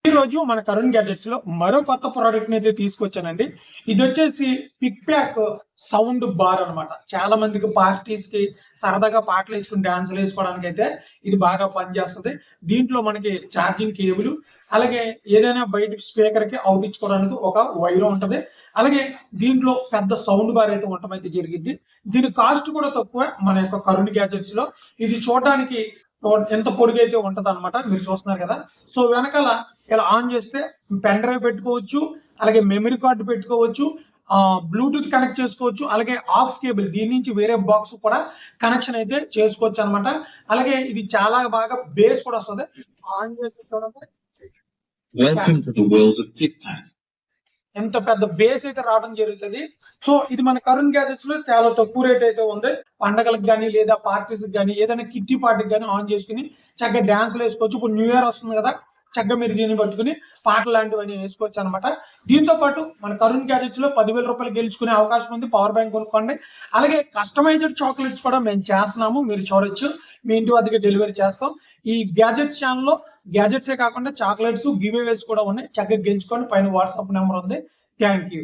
ఈ రోజు మన కరుణ్ గ్యాడ్జెట్స్ లో మరో కొత్త ప్రోడక్ట్ అయితే తీసుకొచ్చానండి. ఇది వచ్చేసి పిక్ ప్యాక్ సౌండ్ బార్ అన్నమాట. చాలా మందికి పార్టీస్ కి సరదాగా పాటలు వేసుకుని డాన్సులు వేసుకోవడానికి అయితే ఇది బాగా పనిచేస్తుంది. దీంట్లో మనకి ఛార్జింగ్ కేబుల్, అలాగే ఏదైనా బయట స్పీకర్ కి అవుటించుకోవడానికి ఒక వైర్ ఉంటది. అలాగే దీంట్లో పెద్ద సౌండ్ బార్ అయితే ఉండటం అయితే జరిగింది. దీని కాస్ట్ కూడా తక్కువ మన యొక్క కరుణ్ గ్యాడ్జెట్స్ లో. ఇది చూడడానికి ఎంత పొడుగైతే ఉంటది అనమాట. మీరు చూస్తున్నారు కదా. సో వెనకాల ఇలా ఆన్ చేస్తే పెన్ డ్రైవ్ పెట్టుకోవచ్చు, అలాగే మెమరీ కార్డు పెట్టుకోవచ్చు, బ్లూటూత్ కనెక్ట్ చేసుకోవచ్చు, అలాగే ఆక్స్ కేబుల్ దీని నుంచి వేరే బాక్స్ కూడా కనెక్షన్ అయితే చేసుకోవచ్చు అనమాట. అలాగే ఇది చాలా బాగా బేస్ కూడా వస్తుంది. ఆన్ చేస్తే చూడండి, Welcome to the world of TikTok. ఎంత పెద్ద బేస్ అయితే రావడం జరుగుతుంది. సో ఇది మన కరుణ్ గ్యాజెట్స్ లో చాలా తక్కువ రేట్ అయితే ఉంది. పండగలకు కానీ లేదా పార్టీస్ కానీ ఏదైనా కిట్టి పార్టీకి కానీ ఆన్ చేసుకుని చక్కగా డాన్స్లు వేసుకోవచ్చు. ఇప్పుడు న్యూ ఇయర్ వస్తుంది కదా, చక్కగా మీరు దీన్ని పట్టుకుని పాటలు లాంటివన్నీ వేసుకోవచ్చు అనమాట. దీంతో పాటు మన కరుణ్ గ్యాజెట్స్ లో 10,000 రూపాయలు గెలుచుకునే అవకాశం ఉంది. పవర్ బ్యాంక్ కొనుక్కోండి. అలాగే కస్టమైజ్డ్ చాక్లెట్స్ కూడా మేము చేస్తున్నాము, మీరు చూడొచ్చు. మీ ఇంటి వద్దకి డెలివరీ చేస్తాం. ఈ గ్యాజెట్స్ ఛానల్లో గ్యాజెట్సే కాకుండా చాక్లెట్స్ గివ్ అవేస్ కూడా ఉన్నాయి. చక్కగా గెలుచుకోండి. పైన వాట్సాప్ నెంబర్ ఉంది. Thank you.